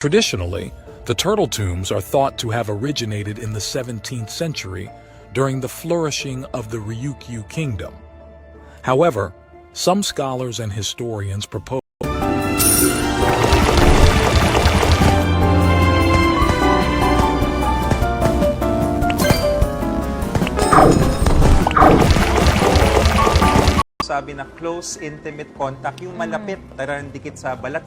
Traditionally, the turtle tombs are thought to have originated in the 17th century during the flourishing of the Ryukyu Kingdom. However, some scholars and historians propose sabi na close, intimate contact, yung malapit, talagang dikit sa balat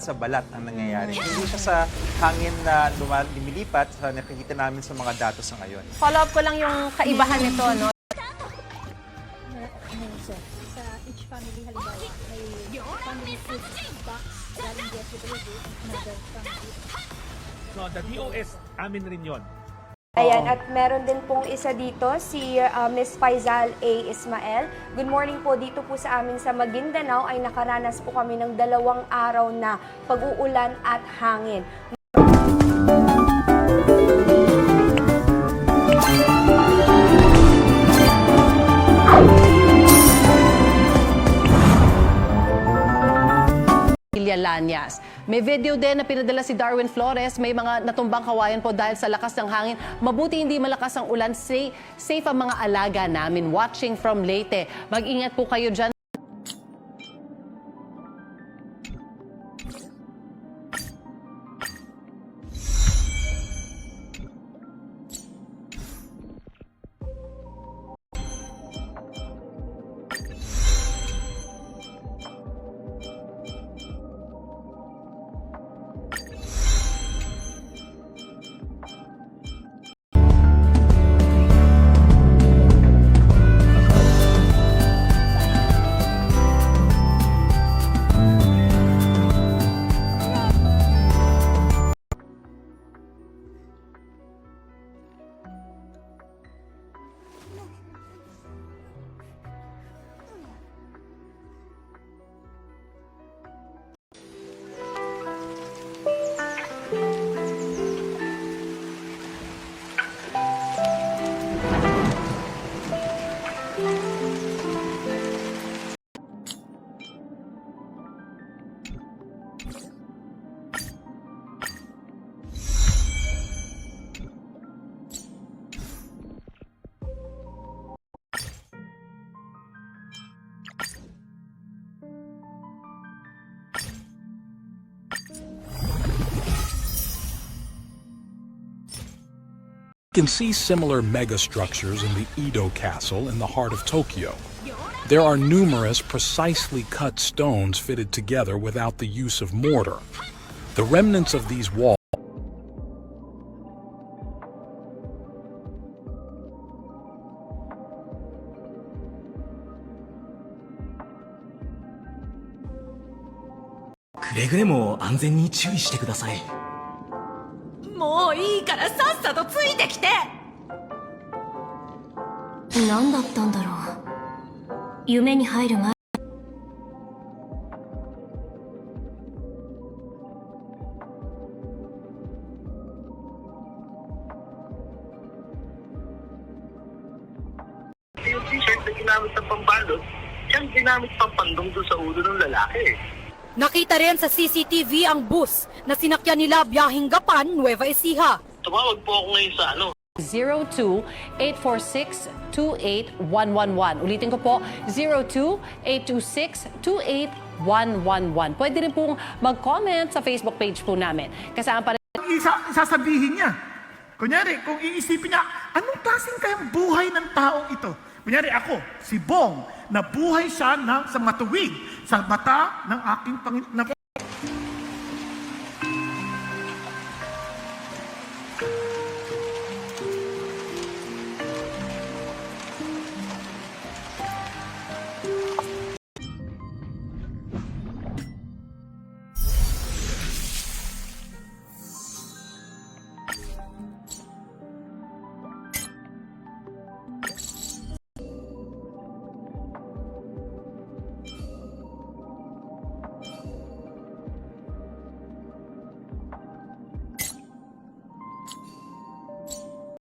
ang nangyayari. Hindi siya sa hangin na lumilipat sa nakikita namin sa mga datos sa ngayon. Follow up ko lang yung kaibahan nito, no? Sa each family, halimbawa, may family food box, galing dito sa another family. No, the DOS, amin rin yon. Ayan, at meron din pong isa dito, si Ms. Faizal A. Ismael. Good morning po, dito po sa amin sa Maguindanao ay nakaranas po kami ng 2 araw na pag-uulan at hangin. Lanyas. May video din na pinadala si Darwin Flores. May mga natumbang kawayan po dahil sa lakas ng hangin. Mabuti hindi malakas ang ulan. Safe ang mga alaga namin. Watching from Leyte. Mag-ingat po kayo dyan. You can see similar megastructures in the Edo Castle in the heart of Tokyo. There are numerous precisely cut stones fitted together without the use of mortar. The remnants of these walls Whatだったんだろう。夢に入る前。Yung t-shirt na ginamit ng pambalot, siyang ginamit pang pandong doon sa ulo ng lalaki. Nakita rin sa CCTV ang bus na sinakyan nila biyahing Gapan, Nueva Ecija. Tumawag po ako ngayon sa 02-846-28111. Ulitin ko po, 02-826-28111. Pwede rin pong mag-comment sa Facebook page po namin. Kasama pa rin Sasabihin niya. Kunyari, kung iisipin niya, anong klaseng kayang buhay ng taong ito? Kunyari ako, si Bong, na buhay siya sa matuwid, sa mata ng aking Panginoon.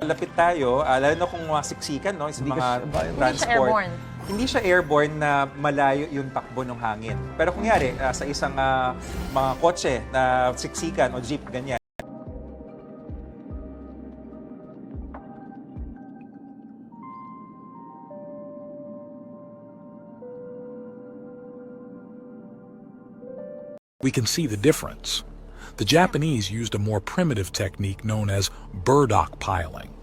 Lapit tayo, lalo na kung siksikan, no, sa mga transport. airborne. Hindi siya airborne na malayo yung takbo ng hangin. Pero kunyari, sa isang mga kotse na siksikan o jeep, ganyan, we can see the difference. The Japanese used a more primitive technique known as burdock piling.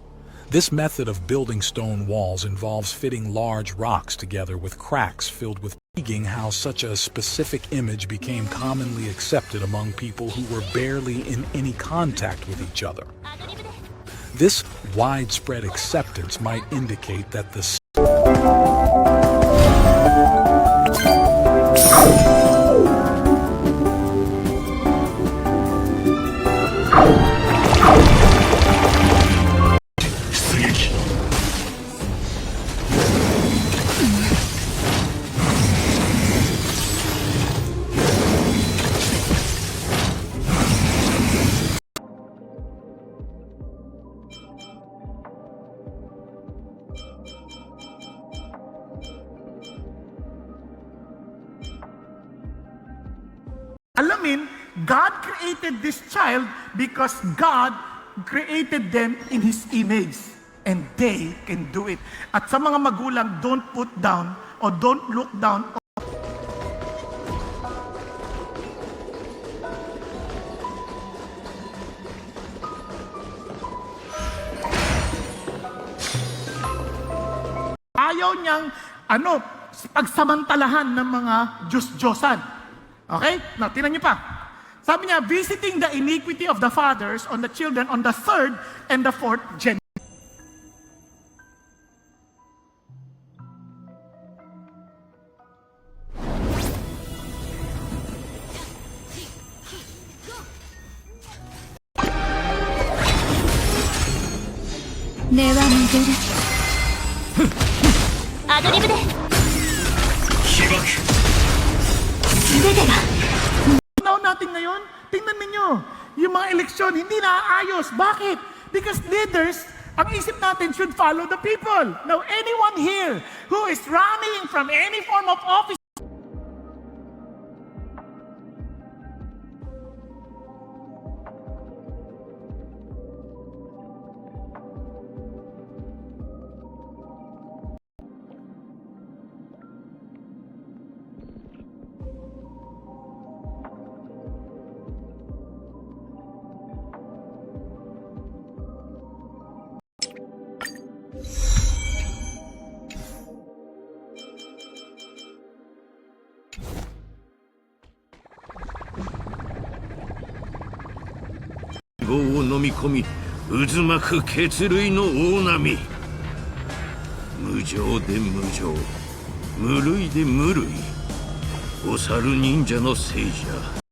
This method of building stone walls involves fitting large rocks together with cracks filled with intriguing how such a specific image became commonly accepted among people who were barely in any contact with each other. This widespread acceptance might indicate that the alamin, God created this child because God created them in His image. And they can do it. At sa mga magulang, don't put down or don't look down. Ayaw niyang, pagsamantalahan ng mga Diyos-Diyosan. Okay? Now, tinan niyo pa. Sabi niya, visiting the iniquity of the fathers on the children on the third and the fourth generation. Now natin ngayon, tingnan ninyo, yung mga eleksyon, hindi naaayos. Bakit? Because leaders, ang isip natin should follow the people. Now, anyone here who is running from any form of office,を飲み込み渦巻く血類の大波、無情で無情、無類で無類、お猿忍者の聖者。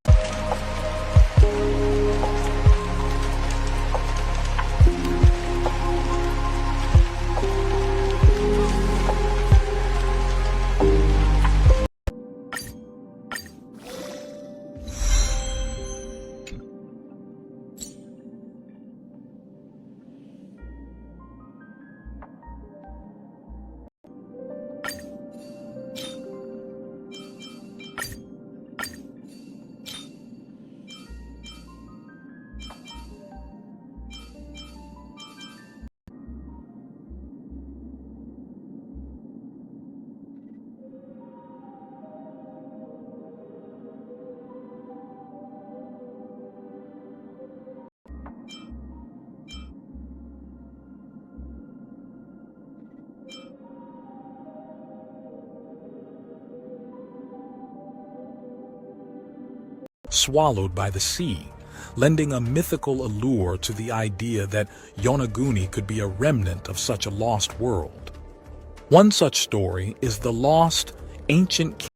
swallowed by the sea, lending a mythical allure to the idea that Yonaguni could be a remnant of such a lost world. One such story is the lost ancient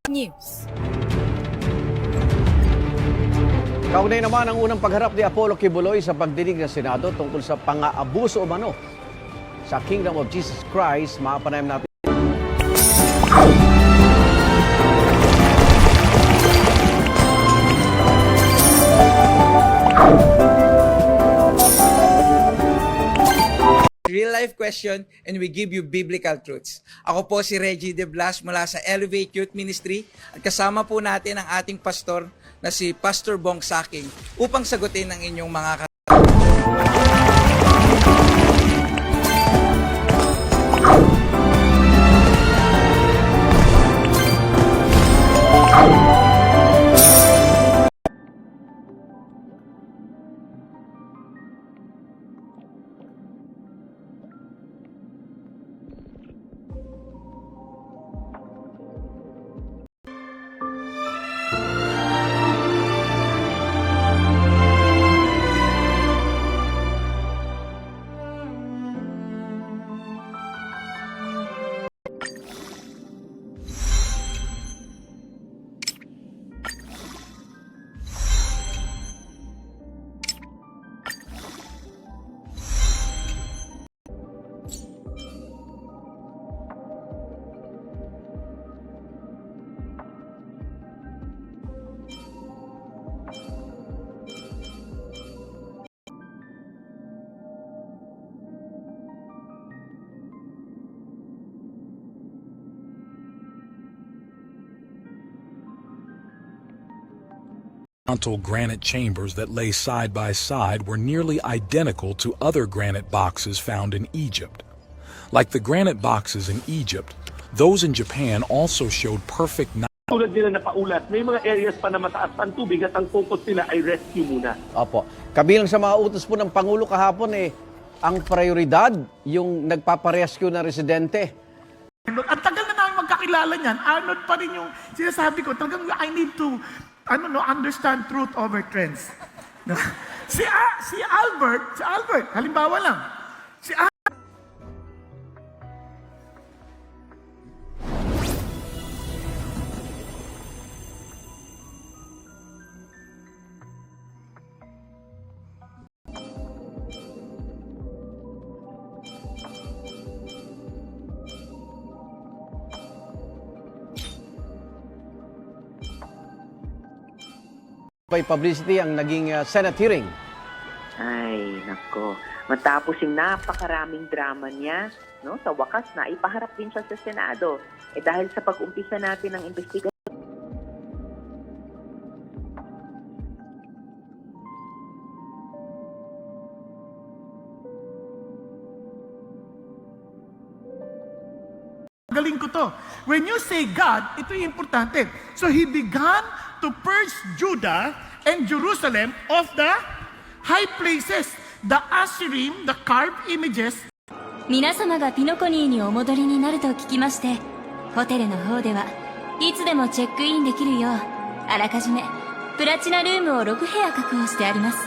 News. Kaugnay naman ang unang pagharap ni Apollo Kibuloy sa pagdinig ng Senado tungkol sa pang-aabuso umano sa Kingdom of Jesus Christ. Maapanayam natin. Real life question and we give you biblical truths. Ako po si Reggie De Blas mula sa Elevate Youth Ministry at kasama po natin ang ating pastor na si Pastor Bong Saking upang sagutin ang inyong mga granite chambers that lay side by side were nearly identical to other granite boxes found in Egypt. Like the granite boxes in Egypt, those in Japan also showed perfect Tulad nila na paulat, may mga areas pa na mataas ang tubig at ang focus nila ay rescue muna. Opo. Kabilang sa mga utos po ng Pangulo kahapon ang prioridad yung nagpaparescue na residente. Ang tagal na namin magkakilala niyan. Arnold pa rin yung sinasabi ko. Talagang I need to understand truth over trends. si Albert, halimbawa lang. Si By publicity ang naging Senate hearing. Ay, nako. Matapos yung napakaraming drama niya, no, sa wakas na ipaharap din siya sa Senado. Dahil sa pag-umpisa natin ng investigasyon, galing ko to. When you say God, ito yung importante. So He began to purge Judah and Jerusalem of the high places, the Asherim, the carved images. 皆様がピノコニーにお戻りになると聞きまして、ホテルの方ではいつでもチェックインできるよう、あらかじめプラチナルームを6部屋確保してあります。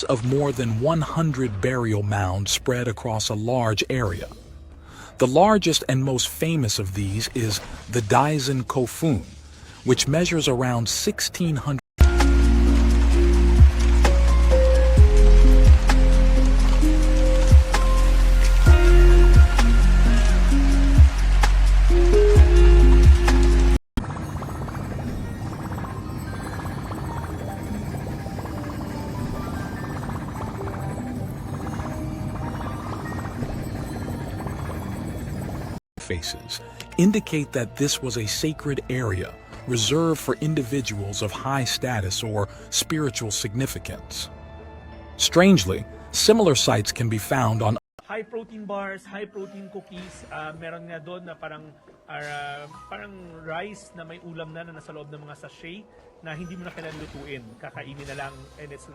of more than 100 burial mounds spread across a large area. The largest and most famous of these is the Daisen Kofun, which measures around 1,600. Faces indicate that this was a sacred area reserved for individuals of high status or spiritual significance. Strangely, similar sites can be found on High protein bars, high protein cookies, meron nga doon na parang rice na may ulam na nasa loob ng mga sachet na hindi mo na kailangan lutuin. Kakainin na lang and it's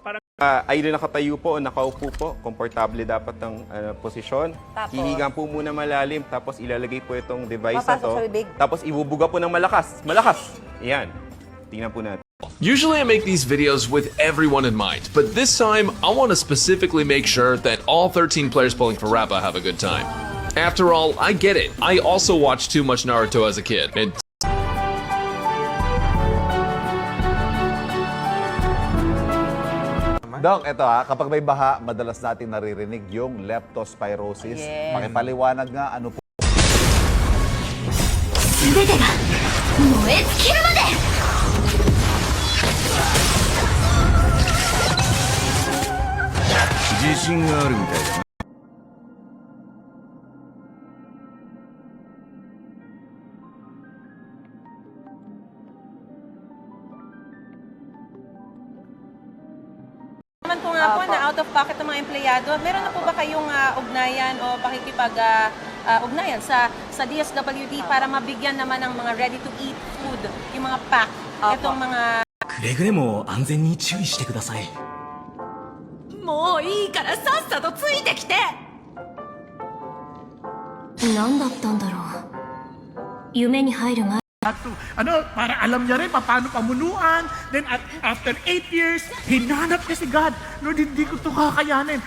parang ay rin nakatayo po o nakaupo po, komportable dapat ang posisyon. Hihigang po muna malalim, tapos ilalagay po itong device na to. Tapos ibubuga po ng malakas. Malakas! Yan. Tingnan po natin. Usually I make these videos with everyone in mind, but this time I want to specifically make sure that all 13 players pulling for Rappa have a good time. After all, I get it. I also watched too much Naruto as a kid. Dok, ito kapag may baha, madalas natin naririnig yung leptospirosis. Pakipaliwanag nga ano po. 全てが燃え尽きるまで自信があるみたいだな。 Naman po nga po na out of pocket ng mga empleyado, meron na po ba kayong ugnayan o pakikipag-ugnayan sa DSWD para mabigyan naman ng mga ready-to-eat food, yung mga pack, itong mga... くれぐれも安全に注意してください。もういいからさっさとついてきて何だったんだろう夢に入る前 para alam niya rin paano pamunuan. Then after 8 years, hinanap niya si God. Lord, hindi ko ito kakayanin.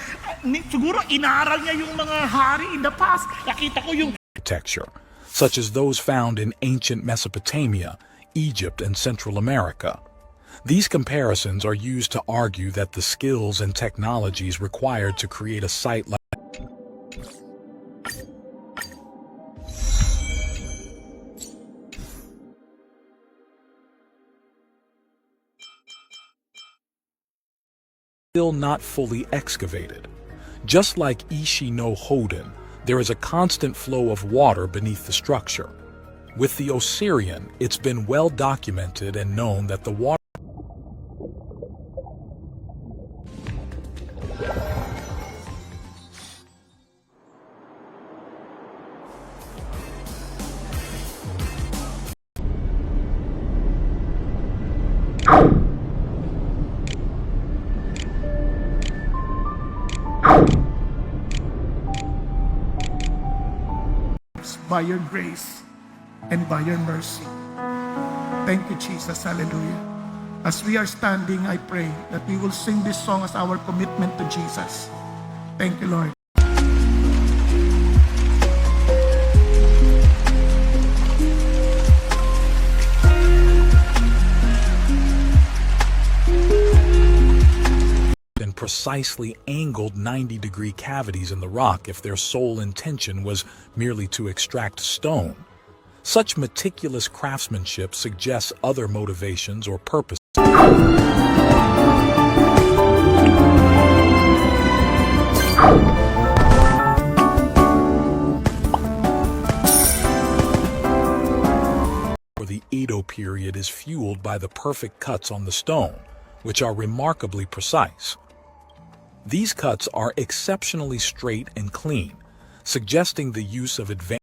Siguro inaral niya yung mga hari in the past. Nakita ko yung architecture, such as those found in ancient Mesopotamia, Egypt, and Central America. These comparisons are used to argue that the skills and technologies required to create a site like still not fully excavated. Just like Ishi no Hoden, there is a constant flow of water beneath the structure. With the Osirian, it's been well documented and known that the water by your grace and by your mercy. Thank you, Jesus. Hallelujah. As we are standing, I pray that we will sing this song as our commitment to Jesus. Thank you, Lord. and precisely angled 90-degree cavities in the rock if their sole intention was merely to extract stone. Such meticulous craftsmanship suggests other motivations or purposes. For the Edo period is fueled by the perfect cuts on the stone, which are remarkably precise. These cuts are exceptionally straight and clean, suggesting the use of advanced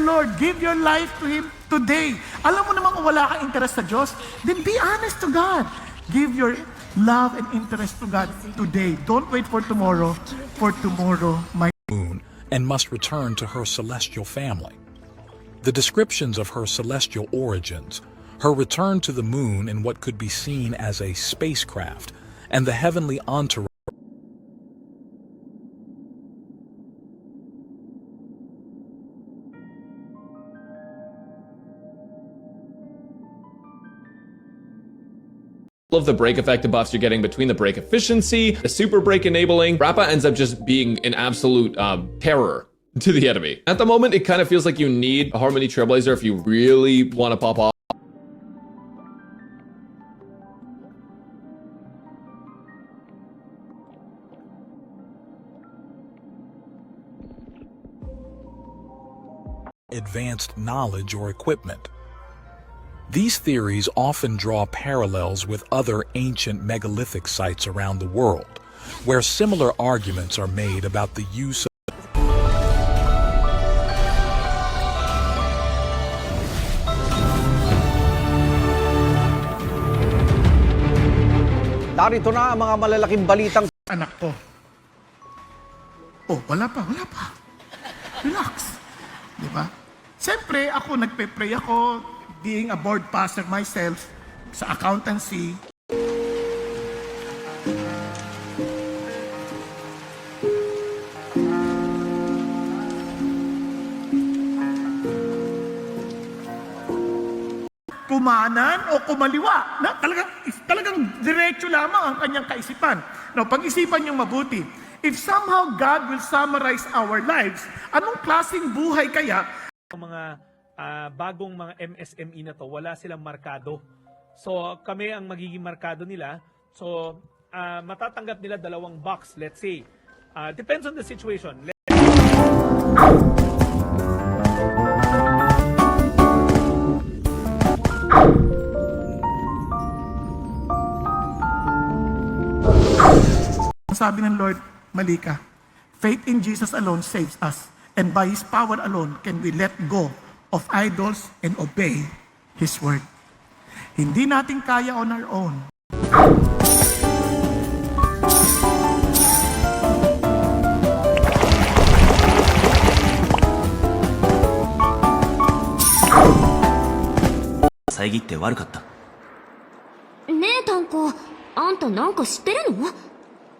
Lord, give your life to Him today. Alam mo naman kung wala kang interest sa Diyos, then be honest to God. Give your love and interest to God today. Don't wait for tomorrow my moon and must return to her celestial family. The descriptions of her celestial origins, her return to the moon in what could be seen as a spacecraft, and the heavenly entourage of the brake effect buffs you're getting between the brake efficiency, the super brake enabling, Rappa ends up just being an absolute terror to the enemy. At the moment, it kind of feels like you need a Harmony Trailblazer if you really want to pop off. advanced knowledge or equipment. These theories often draw parallels with other ancient megalithic sites around the world, where similar arguments are made about the use of Narito na ang mga malalaking balitang anak ko. Oh, wala pa. Relax. Di ba? Siyempre, ako nagpe-pray ako, being a board pastor myself sa accountancy. Kumanan o kumaliwa. Na, talagang diretso lamang ang kanyang kaisipan. Now, pag-isipan niyong mabuti. If somehow God will summarize our lives, anong klaseng buhay kaya? Mga bagong mga MSME na to, wala silang markado. So, kami ang magiging markado nila. So, matatanggap nila 2 box, let's say. Depends on the situation. Ang sabi ng Lord, mali ka. Faith in Jesus alone saves us. And by His power alone can we let go of idols and obey His word. Hindi natin kaya on our own.タンコ、あんたなんか知ってるの？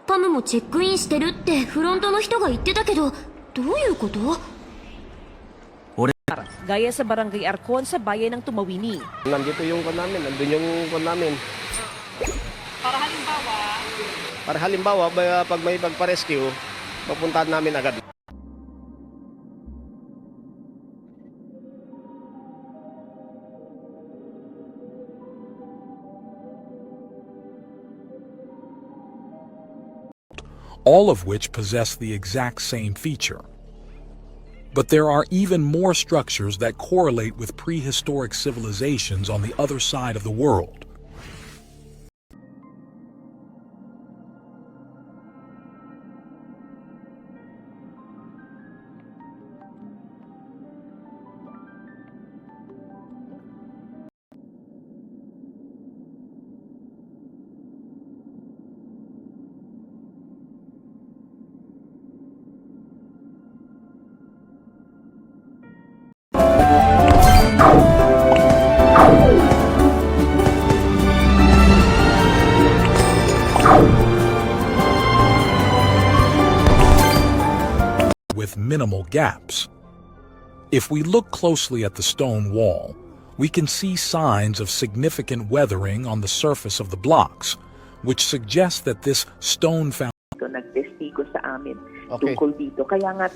パムもチェックインしてるってフロントの人が言ってたけど、どういうこと？ Gaya sa Barangay Arcon sa bayan ng Tumawini. Nandito yung kon namin, nandun yung kon namin. Para halimbawa, pag may pagpa-rescue, papuntahan namin agad. All of which possess the exact same feature. But there are even more structures that correlate with prehistoric civilizations on the other side of the world. With minimal gaps. If we look closely at the stone wall, we can see signs of significant weathering on the surface of the blocks, which suggests that this stone foundation Nagtestigo sa amin tungkol dito. Kaya nga,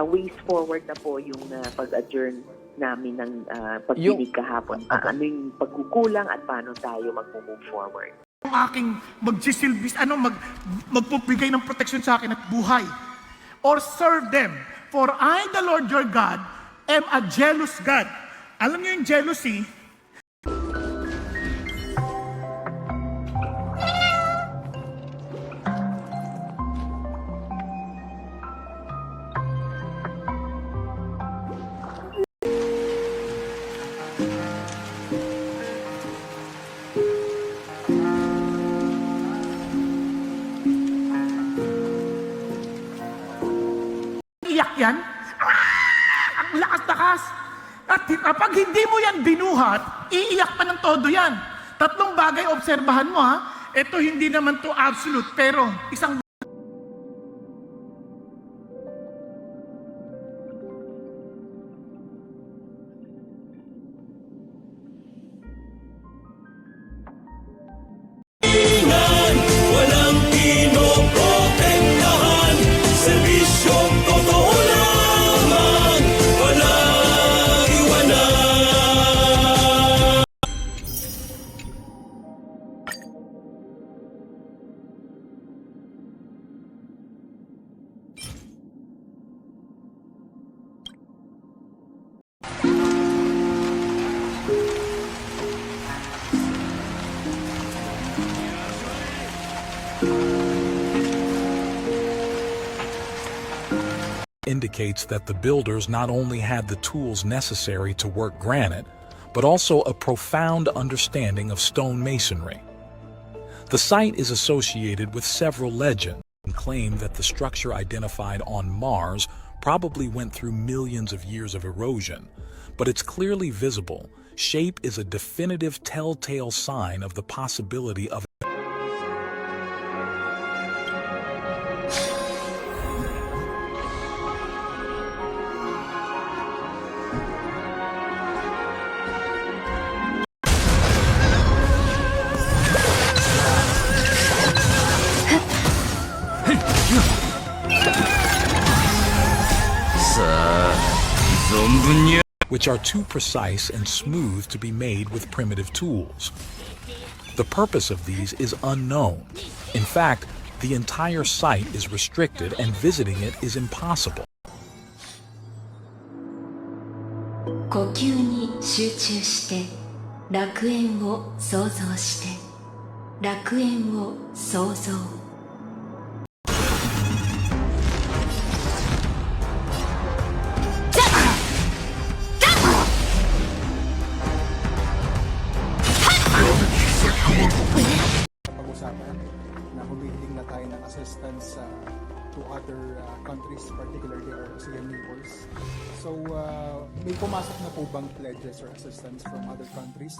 ways forward na po yung pag-adjourn namin ng pagdinig kahapon. Ano yung pagkukulang at paano tayo mag-move forward. Ang aking magsisilbis, magpupigay ng proteksyon sa akin at buhay. Or serve them. For I, the Lord your God, am a jealous God. Alam niyo yung jealousy? Iyak yan. Ang lakas-lakas. At kapag hindi mo yan binuhat, iiyak pa ng todo yan. Tatlong bagay, obserbahan mo ha. Ito hindi naman to absolute, pero isang Walang pinoprotektahan, serbisyong totoo lamang, walang iwanan. indicates that the builders not only had the tools necessary to work granite, but also a profound understanding of stone masonry. The site is associated with several legends and claim that the structure identified on Mars probably went through millions of years of erosion, but it's clearly visible. Shape is a definitive telltale sign of the possibility of which are too precise and smooth to be made with primitive tools. The purpose of these is unknown. In fact, the entire site is restricted and visiting it is impossible. 呼吸に集中して楽園を想像して楽園を創造 countries, particularly our ASEAN neighbors. So, may pumasok na po bang pledges or assistance from other countries?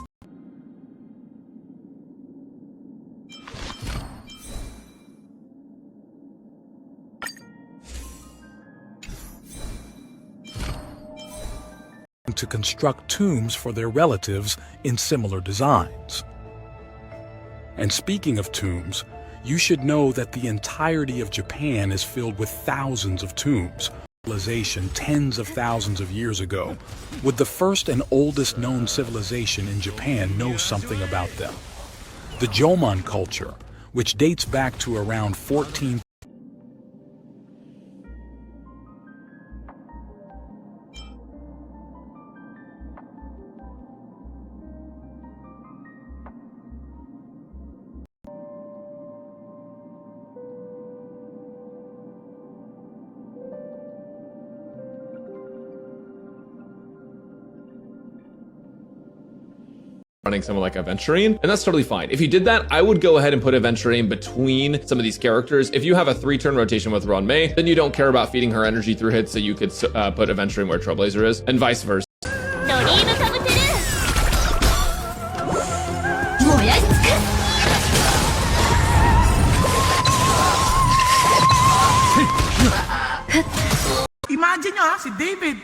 To construct tombs for their relatives in similar designs. And speaking of tombs, you should know that the entirety of Japan is filled with thousands of tombs. Civilization tens of thousands of years ago, would the first and oldest known civilization in Japan know something about them? The Jomon culture, which dates back to around 14. Running someone like Aventurine, and that's totally fine. If you did that, I would go ahead and put Aventurine between some of these characters. If you have a 3-turn rotation with Ron May, then you don't care about feeding her energy through hits, so you could put Aventurine where Trailblazer is, and vice versa. Imagine nyo si David,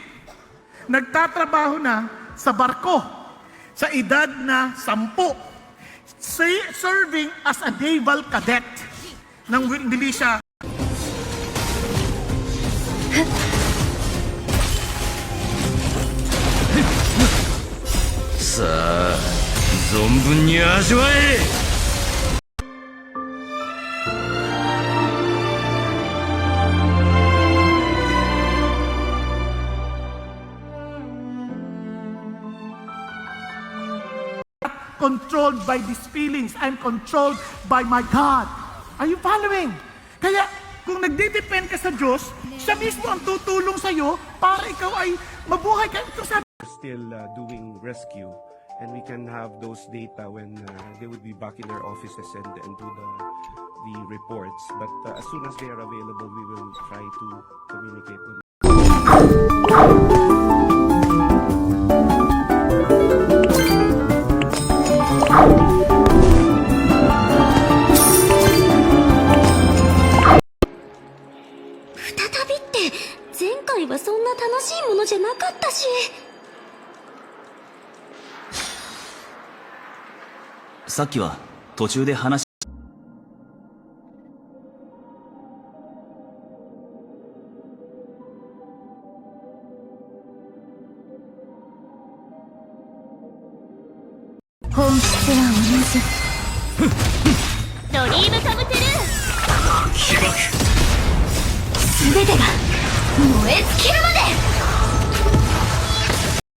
nagtatrabaho na sa barko sa edad na 10, serving as a naval cadet ng militia. Sa 存分に味わえ。Controlled by these feelings. I'm controlled by my God. Are you following? Kaya, kung nagdidepend ka sa Diyos, siya mismo ang tutulong sa'yo para ikaw ay mabuhay ka. Still doing rescue, and we can have those data when they would be back in their offices and do the reports. But as soon as they are available, we will try to communicate them. Saっきは途中で話本質は同じ。ドリームカムトゥルー。起爆。全てが燃え尽きるまで。